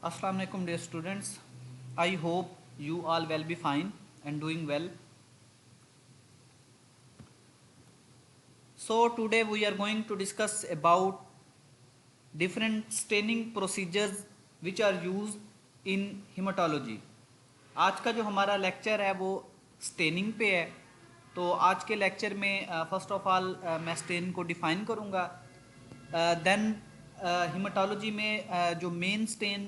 Assalamu alaikum dear students. I hope you all will be fine and doing well. So today we are going to discuss about different staining procedures which are used in hematology. आज का जो हमारा lecture है वो staining पे है। तो आज के लेक्चर में फर्स्ट ऑफ ऑल मैं स्टेन को डिफाइन करूँगा। देन हिमाटोलॉजी में जो मेन स्टेन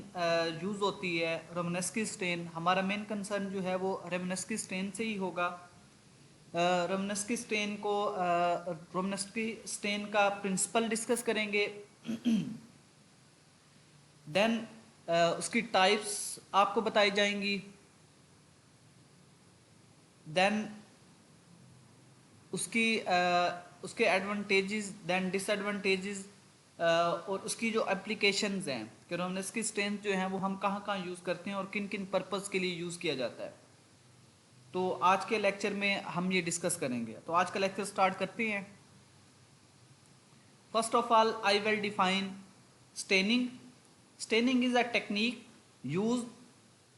यूज़ होती है रोमनेस्की स्टेन। हमारा मेन कंसर्न जो है वो रोमनेस्की स्टेन से ही होगा। रोमनेस्की स्टेन को रोमनेस्की स्टेन का प्रिंसिपल डिस्कस करेंगे। देन उसकी टाइप्स आपको बताई जाएंगी। देन उसके एडवांटेजेस देन डिसएडवांटेजेस और उसकी जो एप्लीकेशंस हैं कि रोमनेस्की स्टेन जो हैं वो हम कहाँ कहाँ यूज़ करते हैं और किन किन पर्पस के लिए यूज़ किया जाता है। तो आज के लेक्चर में हम ये डिस्कस करेंगे। तो आज का लेक्चर स्टार्ट करते हैं। First of all I will define staining. Staining is a technique use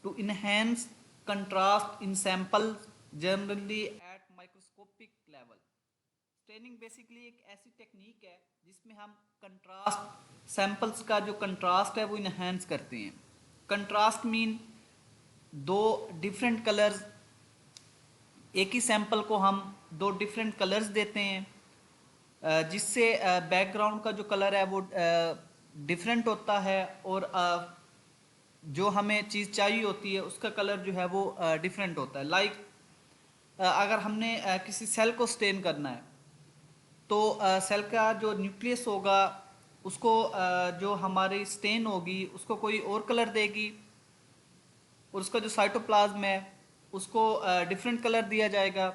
to enhance contrast in sample generally at microscopic level. Staining basically एक ऐसी टेक्निक है जिसमें हम कंट्रास्ट सैंपल्स का जो कंट्रास्ट है वो इनहेंस करते हैं। कंट्रास्ट मीन दो डिफरेंट कलर्स, एक ही सैंपल को हम दो डिफरेंट कलर्स देते हैं जिससे बैकग्राउंड का जो कलर है वो डिफरेंट होता है और जो हमें चीज़ चाहिए होती है उसका कलर जो है वो डिफरेंट होता है। लाइक अगर हमने किसी सेल को स्टेन करना है तो सेल का जो न्यूक्लियस होगा उसको जो हमारी स्टेन होगी उसको कोई और कलर देगी और उसका जो साइटोप्लाज्म है उसको डिफरेंट कलर दिया जाएगा।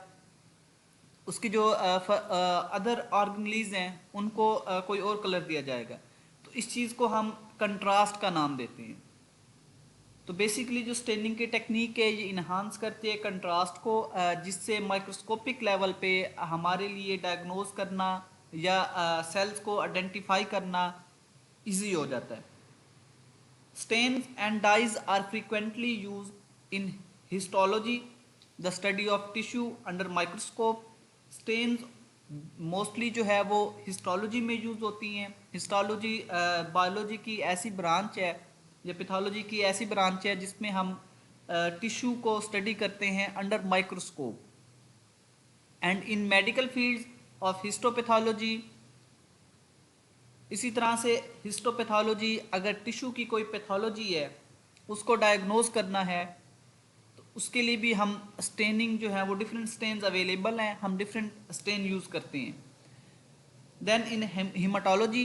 उसकी जो अदर ऑर्गेनेल्स हैं उनको कोई और कलर दिया जाएगा। तो इस चीज़ को हम कंट्रास्ट का नाम देते हैं। तो बेसिकली जो स्टेनिंग की टेक्निक है ये इन्हांस करती है कंट्रास्ट को, जिससे माइक्रोस्कोपिक लेवल पे हमारे लिए डायग्नोज करना या सेल्स को आइडेंटिफाई करना इजी हो जाता है। Stains and dyes are frequently used in histology, the study of tissue under microscope. Stains mostly जो है वो हिस्टोलॉजी में यूज़ होती हैं। हिस्टोलॉजी बायोलॉजी की ऐसी ब्रांच है या पैथोलॉजी की ऐसी ब्रांच है जिसमें हम टिश्यू को स्टडी करते हैं under microscope. And in medical fields of histopathology, इसी तरह से हिस्टोपैथोलॉजी, अगर टिश्यू की कोई पैथोलॉजी है उसको डायग्नोज करना है तो उसके लिए भी हम स्टेनिंग जो है वो डिफरेंट स्टेन्स अवेलेबल हैं, हम डिफरेंट स्टेन यूज़ करते हैं। देन इन हिमाटोलॉजी,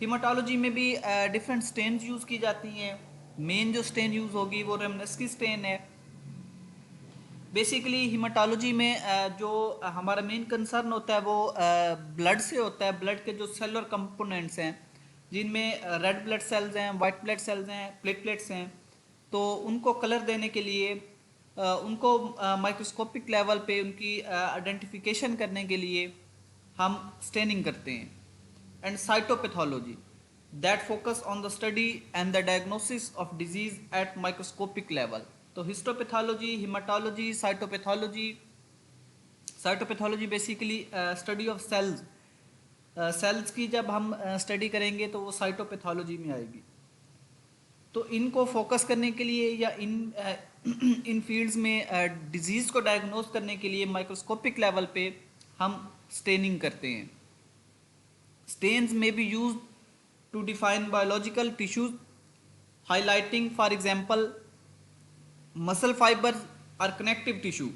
हिमाटोलॉजी में भी डिफरेंट स्टेन्स यूज़ की जाती हैं। मेन जो स्टेन यूज़ होगी वो रोमनेस्की स्टेन है। बेसिकली हिमाटोलॉजी में जो हमारा मेन कंसर्न होता है वो ब्लड से होता है। ब्लड के जो सेलुलर कंपोनेंट्स हैं जिनमें रेड ब्लड सेल्स हैं, वाइट ब्लड सेल्स हैं, प्लेटलेट्स हैं, तो उनको कलर देने के लिए उनको माइक्रोस्कोपिक लेवल पे उनकी आइडेंटिफिकेशन करने के लिए हम स्टेनिंग करते हैं। And cytopathology that focus on the study and the diagnosis of disease at microscopic level. तो histopathology, haematology, cytopathology. Cytopathology basically study of cells, cells की जब हम स्टडी करेंगे तो वो साइटोपैथोलॉजी में आएगी। तो इनको फोकस करने के लिए या इन फील्ड्स में डिजीज़ को डायग्नोज करने के लिए माइक्रोस्कोपिक लेवल पे हम स्टेनिंग करते हैं। Stains may be use to define biological tissues highlighting for example muscle fibres और कनेक्टिव टिश्यू।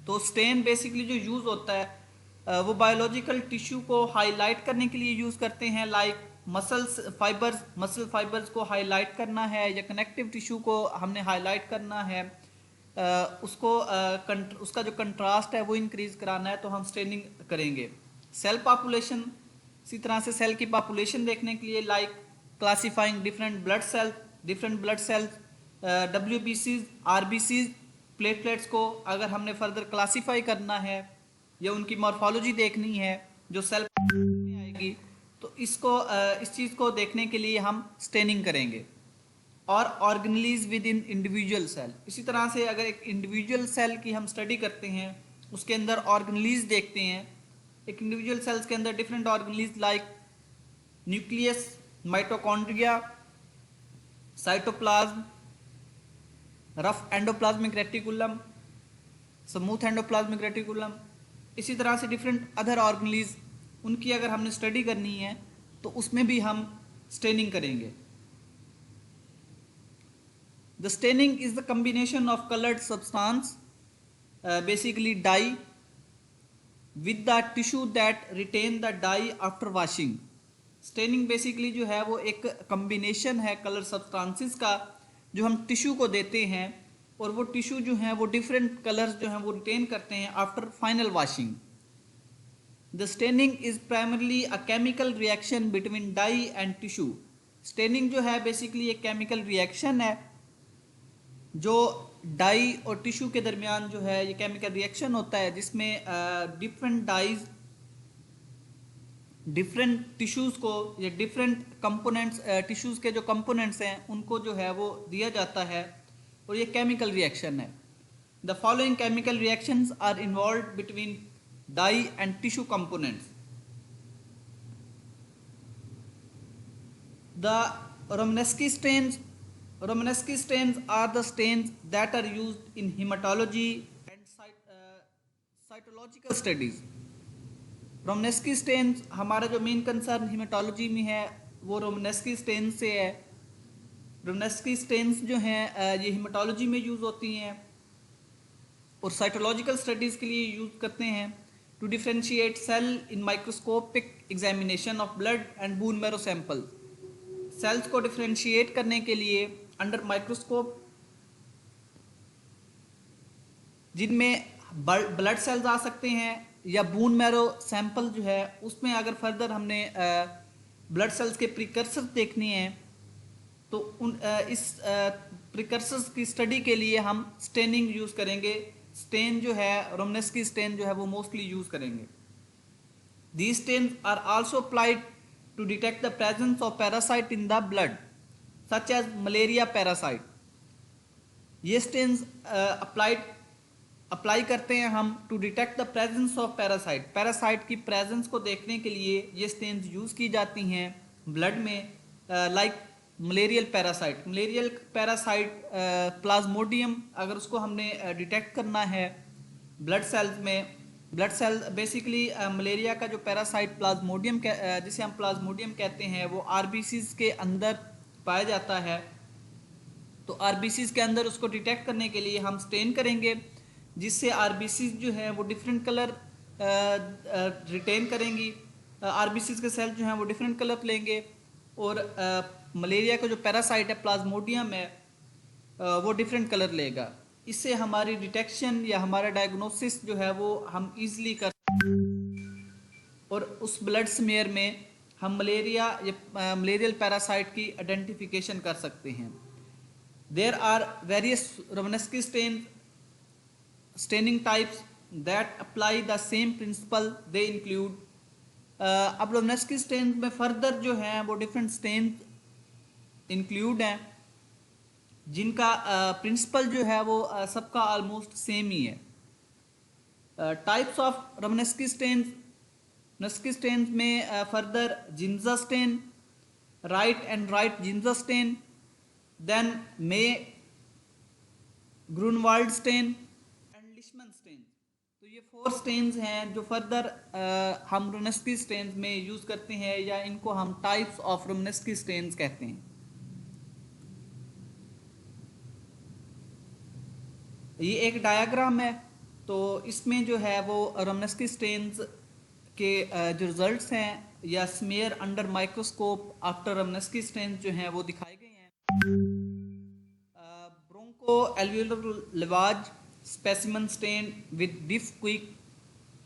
तो स्टेन बेसिकली जो यूज़ होता है वो बायोलॉजिकल टिश्यू को हाईलाइट करने के लिए यूज़ करते हैं। लाइक मसल फाइबर्स को हाईलाइट करना है या कनेक्टिव टिश्यू को हमने हाईलाइट करना है, उसका जो कंट्रास्ट है वो इंक्रीज कराना है तो हम स्टेनिंग करेंगे। सेल पॉपुलेशन, इसी तरह से सेल की पॉपुलेशन देखने के लिए like classifying different blood cells, WBCs, RBCs, platelets को अगर हमने फर्दर क्लासीफाई करना है या उनकी मॉर्फोलॉजी देखनी है जो सेल में आएगी तो इस चीज़ को देखने के लिए हम स्टेनिंग करेंगे। और organelles within individual cell, इसी तरह से अगर एक इंडिविजुअल सेल की हम स्टडी करते हैं, उसके अंदर ऑर्गेनेलीज देखते हैं। एक इंडिविजुअल सेल्स के अंदर different organelles like nucleus, mitochondria, cytoplasm, rough endoplasmic reticulum, smooth endoplasmic reticulum, इसी तरह से डिफरेंट अदर ऑर्गेनेलीज, उनकी अगर हमने स्टडी करनी है तो उसमें भी हम स्टेनिंग करेंगे। The staining is the combination of colored substance, basically dye, with the tissue that retain the dye after washing. Staining basically जो है वो एक कम्बिनेशन है कलर सब्सटेंसेस का, जो हम टिश्यू को देते हैं, और वो टिश्यू जो है वो डिफरेंट कलर्स जो हैं वो रिटेन करते हैं after final washing. The staining is primarily a chemical reaction between dye and tissue. Staining जो है बेसिकली एक केमिकल रिएक्शन है जो डाई और टिश्यू के दरमियान जो है ये केमिकल रिएक्शन होता है, जिसमें डिफरेंट डाइज डिफरेंट टिश्यूज़ को या डिफरेंट कंपोनेंट्स, टिश्यूज़ के जो कंपोनेंट्स हैं उनको जो है वो दिया जाता है, और ये केमिकल रिएक्शन है। The following chemical reactions are involve between dye and tissue components. The Romanesque stains are the stains that are used in hematology and cytological studies. Romanowsky stains, हमारा जो मेन कंसर्न हेमाटोलॉजी में है वो रोमनेस्की stand से है। रोमनेस्की stains जो हैं ये हेमाटोलॉजी में यूज़ होती हैं और साइटोलॉजिकल स्टडीज़ के लिए यूज़ करते हैं to differentiate cell in microscopic examination of blood and bone marrow sample. Cells को डिफ्रेंशिएट करने के लिए अंडर माइक्रोस्कोप, जिनमें ब्लड सेल्स आ सकते हैं या बोन मैरो सैंपल जो है उसमें अगर फर्दर हमने ब्लड सेल्स के प्रिकर्सर देखने हैं तो इस प्रिकर्सर्स की स्टडी के लिए हम स्टेनिंग यूज़ करेंगे। स्टेन जो है रोमनेस्की स्टेन जो है वो मोस्टली यूज़ करेंगे। These stains are also applied to detect the presence of parasite in the blood, such as malaria parasite. ये स्टेन्स अप्लाई करते हैं हम to detect the presence of parasite. Parasite की प्रेजेंस को देखने के लिए ये स्टेन्स यूज़ की जाती हैं ब्लड में, like malarial parasite. Malarial parasite Plasmodium, अगर उसको हमने डिटेक्ट करना है ब्लड सेल्स में, ब्लड सेल बेसिकली मलेरिया का जो पैरासाइट प्लाज्मोडियम जिसे हम प्लाज्मोडियम कहते हैं वो आरबीसीज के अंदर पाया जाता है। तो आरबीसीज के अंदर उसको डिटेक्ट करने के लिए हम स्टेन करेंगे, जिससे आरबीसीज जो है वो डिफरेंट कलर रिटेन करेंगी। आरबीसीज के सेल जो हैं वो डिफरेंट कलर लेंगे और मलेरिया का जो पैरासाइट है प्लाज्मोडियम है वो डिफरेंट कलर लेगा। इससे हमारी डिटेक्शन या हमारा डायग्नोसिस जो है वो हम इजीली कर, और उस ब्लड स्मेयर में हम मलेरिया या मलेरियल पैरासाइट की आइडेंटिफिकेशन कर सकते हैं। There are various Romanowsky staining types that apply the same principle. They include, अब रोमनेस्की स्टेन में फर्दर जो हैं वो डिफरेंट स्टेन इंक्लूड हैं जिनका प्रिंसिपल जो है वो सबका ऑलमोस्ट सेम ही है। टाइप्स ऑफ रोमनेस्की स्टेन्स में further Giemsa stain, Wright and Wright Giemsa stain, then May Grunwald stain and Leishman stain. तो ये 4 स्टेन्स हैं जो फर्दर हम रोमनेस्की स्टेन्स में यूज़ करते हैं, या इनको हम टाइप्स ऑफ रोमनेस्की स्टेन्स कहते हैं। ये एक डायग्राम है, तो इसमें जो है वो रोमनेस्की स्टेन्स के जो रिजल्ट्स हैं या smear under microscope after Romanowsky stains जो हैं वो दिखाए गए हैं। Broncho alveolar lavage specimen stain with Diff Quik,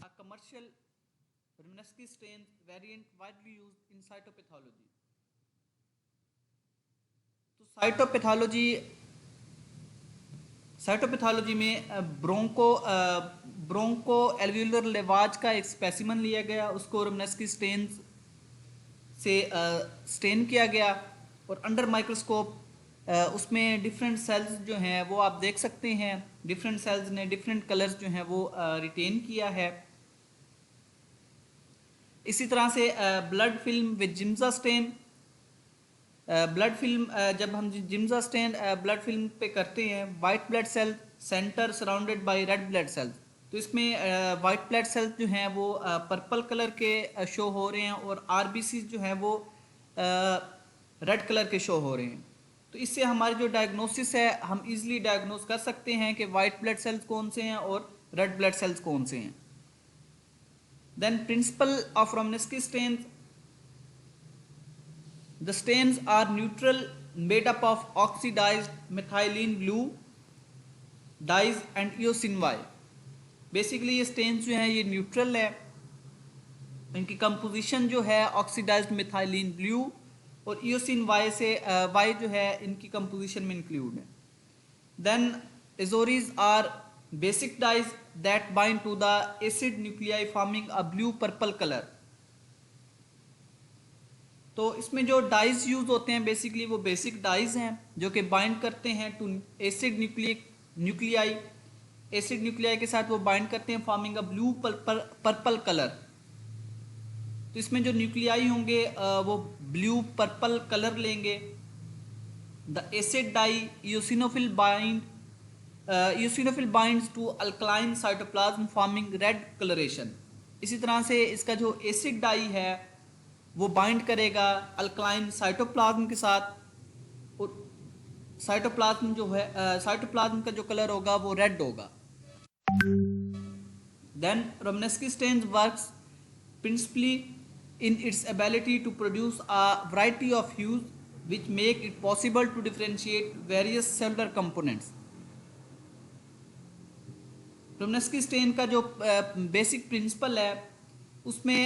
a commercial Romanowsky stain variant widely used in cytopathology. तो साइटोपैथोलॉजी में ब्रोंको एल्वियोलर लेवाज का एक स्पेसिमन लिया गया, उसको रोमनेस्की स्टेन्स से स्टेन किया गया और अंडर माइक्रोस्कोप उसमें डिफरेंट सेल्स जो हैं वो आप देख सकते हैं, डिफरेंट सेल्स ने डिफरेंट कलर्स जो हैं वो रिटेन किया है। इसी तरह से blood film with Giemsa stain, blood film जब हम जिम्जा स्टेन ब्लड फिल्म पे करते हैं, white blood cell centre surrounded by red blood cells, तो इसमें वाइट ब्लड सेल्स जो हैं वो पर्पल कलर के शो हो रहे हैं और आरबीसी जो हैं वो रेड कलर के शो हो रहे हैं। तो इससे हमारी जो डायग्नोसिस है, हम इजीली डायग्नोस कर सकते हैं कि वाइट ब्लड सेल्स कौन से हैं और रेड ब्लड सेल्स कौन से हैं। Then principle of Romanowsky stains, the stains are neutral made up of oxidized methylene blue dyes and eosin Y। Basically ये स्टेन्स जो हैं ये न्यूट्रल है, इनकी कंपोजिशन जो है ऑक्सीडाइज्ड मिथाइलिन ब्लू और ईओसिन वाई से वाई जो है इनकी कंपोजिशन में इंक्लूड है। Then azures are basic dyes that bind to the acid nuclei forming a blue purple colour. तो इसमें जो डाइज यूज होते हैं बेसिकली वो बेसिक डाइज हैं जो कि बाइंड करते हैं to acid nuclei, acid nuclei के साथ वो बाइंड करते हैं forming a blue purple colour. तो इसमें जो न्यूक्लियाई होंगे वो ब्लू पर्पल कलर लेंगे। The acid dye eosinophil binds to alkaline cytoplasm forming red colouration. इसी तरह से इसका जो एसिड डाई है वो बाइंड करेगा अल्कलाइन साइटोप्लाज्म के साथ और साइटोप्लाज्म जो है साइटोप्लाज्म का जो कलर होगा वो रेड होगा। Then Romanowsky stains works principally in its ability to produce a variety of hues which make it possible to differentiate various cellular components। Romanowsky stain का जो बेसिक प्रिंसिपल है उसमें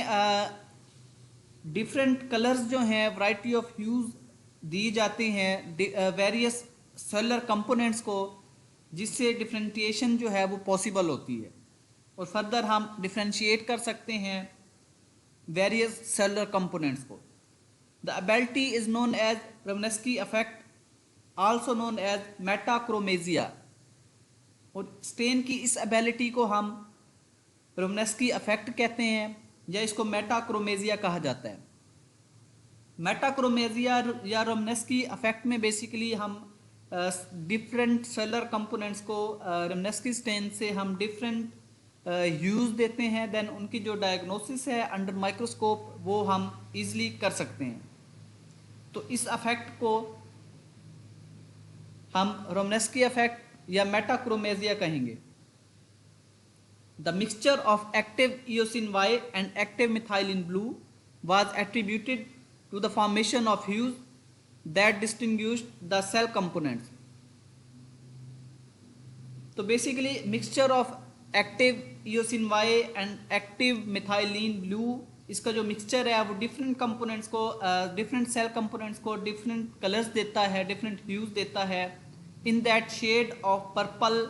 डिफरेंट कलर्स जो हैं variety of huge दी जाते हैं various cellular components को, जिससे डिफरेंशिएशन जो है वो पॉसिबल होती है और फर्दर हम डिफरेंशिएट कर सकते हैं वेरियस सेलुलर कंपोनेंट्स को। The ability is known as Romanowsky effect, also known as metachromasia. और स्टेन की इस एबिलिटी को हम रोमनेस्की इफेक्ट कहते हैं या इसको मेटाक्रोमेजिया कहा जाता है। मेटाक्रोमेजिया या रोमनेस्की इफेक्ट में बेसिकली हम डिफरेंट सेलुलर कंपोनेंट्स को रोमनेस्की स्टेन से हम डिफरेंट ह्यूज देते हैं। देन उनकी जो डायग्नोसिस है अंडर माइक्रोस्कोप वो हम इजीली कर सकते हैं। तो इस इफेक्ट को हम रोमनेस्की इफेक्ट या मेटाक्रोमेजिया कहेंगे। The mixture of active eosin Y and active methylene blue was attributed to the formation of hues that distinguished the cell components. तो basically mixture of active eosin Y and active methylene blue, इसका जो mixture है वो different components को different cell components को different colours देता है, different hues देता है। In that shade of purple,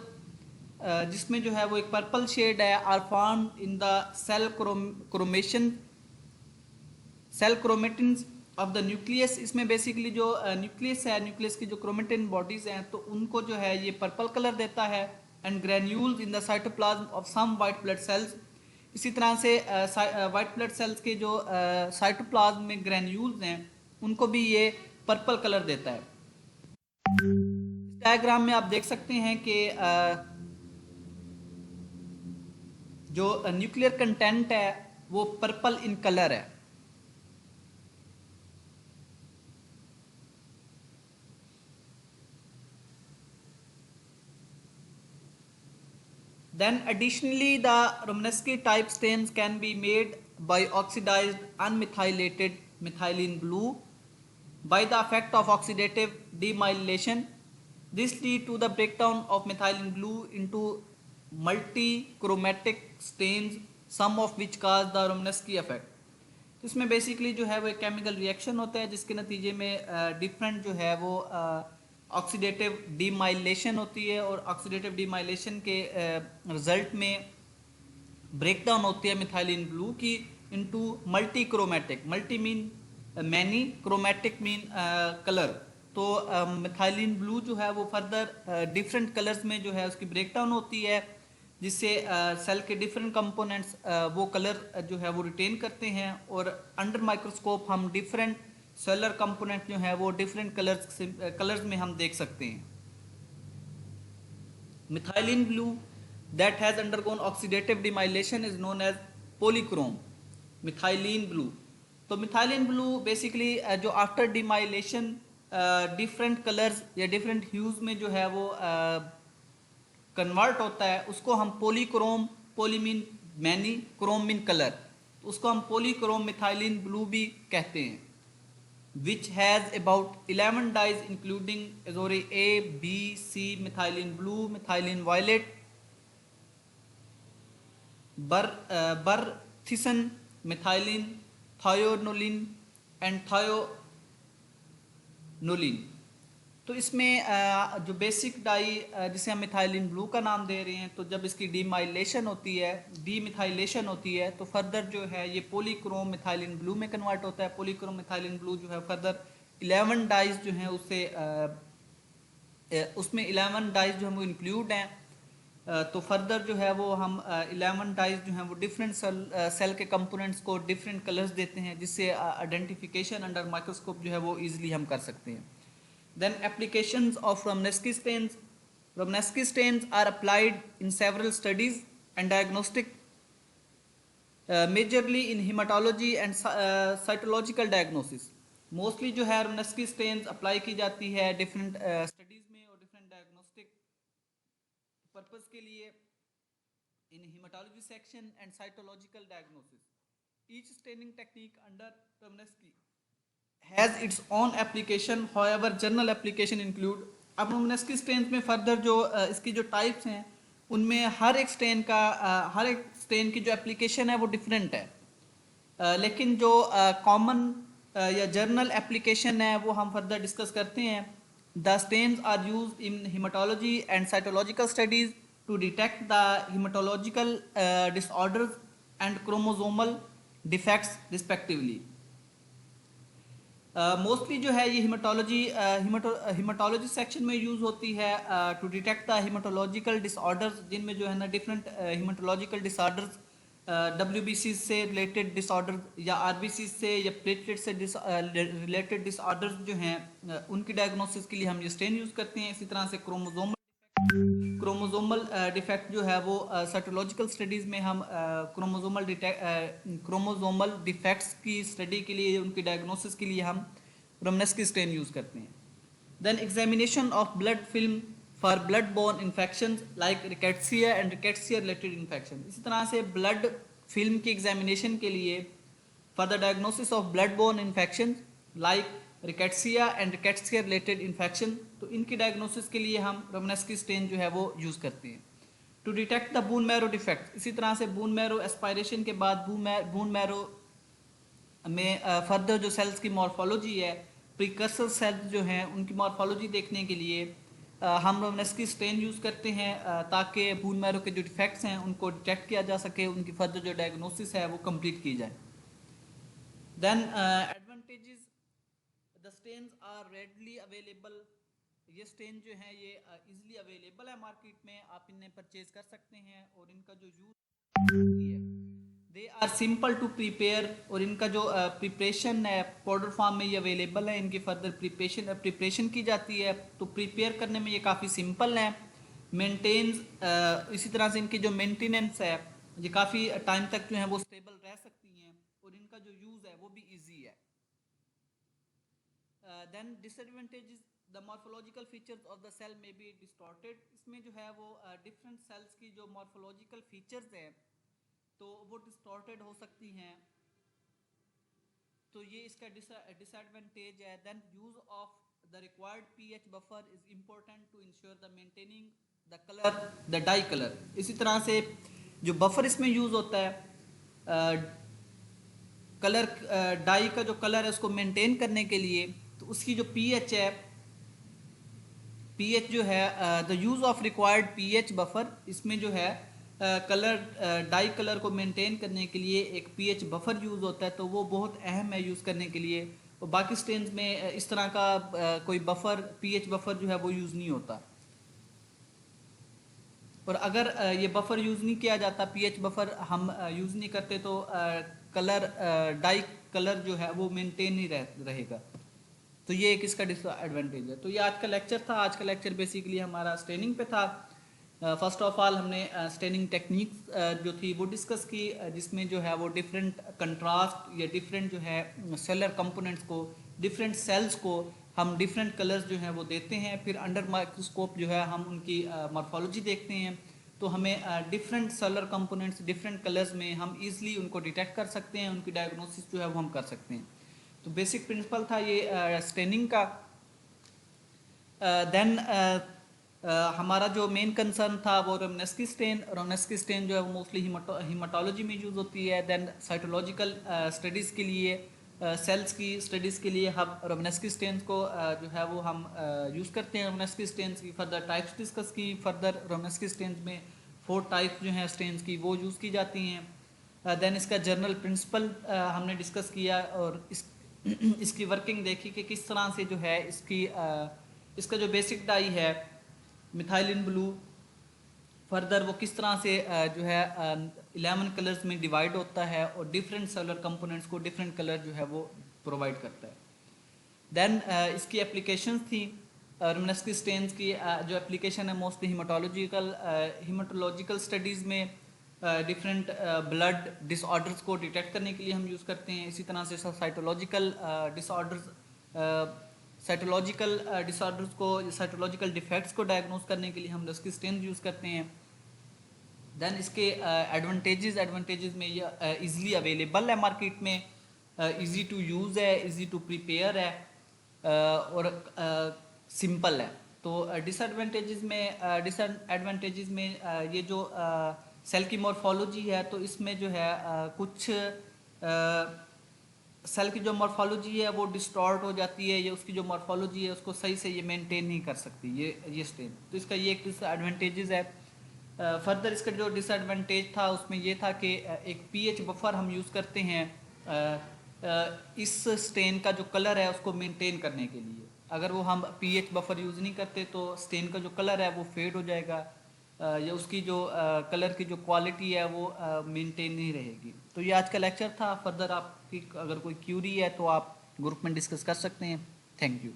जिसमें जो है वो एक पर्पल शेड है, are found in the cell chromatins of the nucleus. इसमें बेसिकली जो न्यूक्लियस है, न्यूक्लियस की जो क्रोमेटिन बॉडीज हैं तो उनको जो है ये पर्पल कलर देता है। And granules in the cytoplasm of some white blood cells, इसी तरह से वाइट ब्लड सेल्स के जो साइटोप्लाज्म में ग्रेन्यूल्स हैं उनको भी ये पर्पल कलर देता है। इस डायग्राम में आप देख सकते हैं कि जो न्यूक्लियर कंटेंट है वो पर्पल इन कलर है। Then additionally the Romanesque type stains can be made by oxidized unmethylated methylene blue by the effect of oxidative demyelination. This lead to the breakdown of methylene blue into multichromatic stains, some of which cause the Romanesque effect। तो इसमें basically जो है वो एक chemical reaction होता है जिसके नतीजे में डिफरेंट जो है वो ऑक्सीडेटिव डीमाइलेशन होती है और ऑक्सीडेटिव डीमाइलेशन के रिजल्ट में ब्रेकडाउन होती है मिथाइलिन ब्लू की into multi chromatic. Multi mean many, chromatic mean colour. तो मिथाइलिन ब्लू जो है वो फर्दर डिफरेंट कलर्स में जो है उसकी ब्रेक डाउन होती है, जिससे सेल के डिफरेंट कंपोनेंट्स वो कलर जो है वो रिटेन करते हैं, और अंडर माइक्रोस्कोप हम डिफरेंट सेलर कंपोनेंट जो है वो डिफरेंट कलर्स में हम देख सकते हैं। Methylene blue that has undergone oxidative demyelination is known as polychrome methylene blue. तो मिथाइलिन ब्लू बेसिकली जो आफ्टर डिमाइलेशन डिफरेंट कलर्स या डिफरेंट ह्यूज में जो है वो कन्वर्ट होता है, उसको हम पोलीक्रोम, पोलीमीन मैनी, क्रोम मीन कलर, तो उसको हम पोलीक्रोम मिथाइलिन ब्लू भी कहते हैं। which has about 11 dyes including azore A, B, C, methylene blue, methylene violet, berthicin, methylene, thionolene and thionolene। तो इसमें जो बेसिक डाई जिसे हम मिथाइलिन ब्लू का नाम दे रहे हैं, तो जब इसकी डीमाइलेशन होती है, डीमिथाइलेशन होती है, तो फर्दर जो है ये पोलीक्रोम मिथाइलिन ब्लू में कन्वर्ट होता है। पोलीक्रोम मिथाइलिन ब्लू जो है फर्दर 11 डाइज जो हैं उससे उसमें 11 डाइज जो है वो इंक्लूड हैं। तो फर्दर जो है वो हम 11 डाइज जो हैं वो डिफरेंट सेल के कंपोनेंट्स को डिफरेंट कलर्स देते हैं, जिससे आइडेंटिफिकेशन अंडर माइक्रोस्कोप जो है वो ईजिली हम कर सकते हैं। Then applications of Romanesque stains. Romanesque stains are applied in several studies and diagnostic, majorly in hematology and cytological diagnosis. Mostly जो है Romanesque stains apply की जाती है different studies में और different diagnostic purpose के लिए in hematology section and cytological diagnosis. Each staining technique under Romanesque has its own application, however general application include। अब रोमनेस्की स्टेन्स में फर्दर जो इसकी जो टाइप्स हैं उनमें हर एक स्टेन की जो एप्लीकेशन है वो डिफरेंट है, लेकिन जो कॉमन या जर्नल एप्लीकेशन है वो हम फर्दर डिस्कस करते हैं। The stains are used in haematology and cytological studies to detect the haematological disorders and chromosomal defects respectively. Mostly जो है ये हिमाटोलॉजी सेक्शन में यूज़ होती है to detect the haematological disorders, जिनमें जो है ना डिफरेंट हिमाटोलॉजिकल डिसऑर्डर्स, WBC से रिलेटेड डिसऑर्डर या RBC से या प्लेटलेट से रिलेटेड डिसऑर्डर्स जो हैं उनकी डायग्नोसिस के लिए हम ये स्टेन यूज़ करते हैं। इसी तरह से क्रोमोसोमल डिफेक्ट जो है वो साइटोलॉजिकल स्टडीज़ में हम क्रोमोसोमल डिफेक्ट्स की स्टडी के लिए, उनकी डायग्नोसिस के लिए हम रोमनेस्की स्टेन यूज़ करते हैं। Then examination of blood film for blood borne infection like rickettsia and rickettsia related infection. इसी तरह से ब्लड फिल्म की एग्जामिनेशन के लिए for the diagnosis of blood borne infection like rickettsia and rickettsia related infection, तो इनकी diagnosis के लिए हम रोमनेस्की स्टेन जो है वो यूज़ करते हैं। To detect the bone marrow defect, इसी तरह से बून मैरो एस्पायरेशन के बाद बून मैरो में फर्दर जो सेल्स की मॉर्फोलॉजी है, प्रीकर्सर सेल्स जो हैं उनकी मॉर्फोलॉजी देखने के लिए हम रोमनेस्की स्टेन यूज़ करते हैं, ताकि बून मैरो के जो डिफेक्ट्स हैं उनको डिटेक्ट किया जा सके, उनकी फर्दर जो डायग्नोसिस है वो कंप्लीट की जाए। Then advantages, the stains are readily available. ये स्टेन जो है ये इजीली अवेलेबल है मार्केट में, आप इन्हें परचेज कर सकते हैं, और इनका जो यूज है they are simple to prepare, और इनका जो प्रिपरेशन है पाउडर फॉर्म में ये अवेलेबल है। इनकी फर्दर प्रिपरेशन की जाती है, तो प्रिपेयर करने में ये काफ़ी सिंपल है। मेंटेन्स, इसी तरह से इनकी जो मेंटेनेंस है ये काफ़ी टाइम तक जो है वो स्टेबल रह सकती हैं, और इनका जो यूज़ है वो भी ईजी है। Then disadvantages, the morphological features of the cell may be distorted. इसमें जो है वो डिफरेंट सेल्स की जो मॉर्फोलॉजिकल फीचर्स हैं तो वो डिस्टॉर्टेड हो सकती हैं, तो ये इसका डिसएडवांटेज है। Then use of the required pH buffer is important to ensure the maintaining the colour the dye colour. इसी तरह से जो बफर इसमें यूज होता है कलर डाई का जो कलर है उसको मेंटेन करने के लिए, तो उसकी जो pH है, pH जो है the use of required pH buffer, इसमें जो है कलर डाई कलर को मेंटेन करने के लिए एक pH बफर यूज़ होता है, तो वो बहुत अहम है यूज़ करने के लिए। और बाकी स्टेन्स में इस तरह का कोई बफर, पीएच बफर जो है वो यूज़ नहीं होता। और अगर ये बफर यूज़ नहीं किया जाता, पीएच बफर हम यूज़ नहीं करते, तो कलर डाई कलर जो है वो मेंटेन नहीं रहेगा। तो ये एक इसका डिसएडवांटेज है। तो ये आज का लेक्चर था। आज का लेक्चर बेसिकली हमारा स्टेनिंग पे था। फर्स्ट ऑफ ऑल हमने स्टेनिंग टेक्निक्स जो थी वो डिस्कस की, जिसमें जो है वो डिफरेंट कंट्रास्ट या डिफरेंट जो है सेलर कंपोनेंट्स को, डिफरेंट सेल्स को हम डिफरेंट कलर्स जो हैं वो देते हैं। फिर अंडर माइक्रोस्कोप जो है हम उनकी मॉर्फोलॉजी देखते हैं, तो हमें different seller components different colours में हम ईजिली उनको डिटेक्ट कर सकते हैं, उनकी डायग्नोसिस जो है वो हम कर सकते हैं। तो बेसिक प्रिंसिपल था ये स्टेनिंग का। देन हमारा जो मेन कंसर्न था वो रोमनेस्की स्टेन। रोमनेस्की स्टेन जो है वो मोस्टली हीमाटोलॉजी में यूज़ होती है। देन साइटोलॉजिकल स्टडीज़ के लिए, सेल्स की स्टडीज़ के लिए हम रोमनेस्की स्टेन्स को जो है वो हम यूज़ करते हैं। रोमनेस्की स्टेन्स की फर्दर टाइप्स डिस्कस की। फर्दर रोमनेस्की स्टेन्स में 4 टाइप्स जो हैं स्टेन्स की वो यूज़ की जाती हैं। देन इसका जनरल प्रिंसिपल हमने डिस्कस किया, और इसकी वर्किंग देखी कि किस तरह से जो है इसका जो बेसिक डाई है मिथाइलिन ब्लू, फर्दर वो किस तरह से जो है 11 कलर्स में डिवाइड होता है और डिफरेंट सेलुलर कंपोनेंट्स को डिफरेंट कलर जो है वो प्रोवाइड करता है। देन इसकी एप्लीकेशंस थी रोमनेस्की स्टेन्स की। जो एप्लीकेशन है मोस्टली हीमाटोलॉजिकल स्टडीज़ में डिफरेंट ब्लड डिसऑर्डर्स को डिटेक्ट करने के लिए हम यूज़ करते हैं। इसी तरह से साइटोलॉजिकल डिसऑर्डर्स को, साइटोलॉजिकल डिफेक्ट्स को डायग्नोस करने के लिए हम रोमनेस्की स्टेन्स यूज़ करते हैं। देन इसके एडवांटेजेस में ये इजीली अवेलेबल है मार्केट में, इजी टू यूज़ है, इजी टू प्रिपेयर है, और सिंपल है। तो डिसएडवांटेजेस में ये जो सेल की मॉर्फोलॉजी है, तो इसमें जो है कुछ सेल की जो मॉर्फोलॉजी है वो डिस्टॉर्ट हो जाती है, या उसकी जो मॉर्फोलॉजी है उसको सही से ये मेंटेन नहीं कर सकती ये स्टेन। तो इसका ये एक डिसएडवांटेजेस है। फर्दर इसका जो डिसएडवांटेज था उसमें ये था कि एक पीएच बफर हम यूज़ करते हैं इस स्टेन का जो कलर है उसको मेंटेन करने के लिए। अगर वो हम पीएच बफर यूज़ नहीं करते तो स्टेन का जो कलर है वो फेड हो जाएगा, या उसकी जो कलर की जो क्वालिटी है वो मेंटेन नहीं रहेगी। तो ये आज का लेक्चर था। फर्दर आपकी अगर कोई क्यूरी है तो आप ग्रुप में डिस्कस कर सकते हैं। Thank you.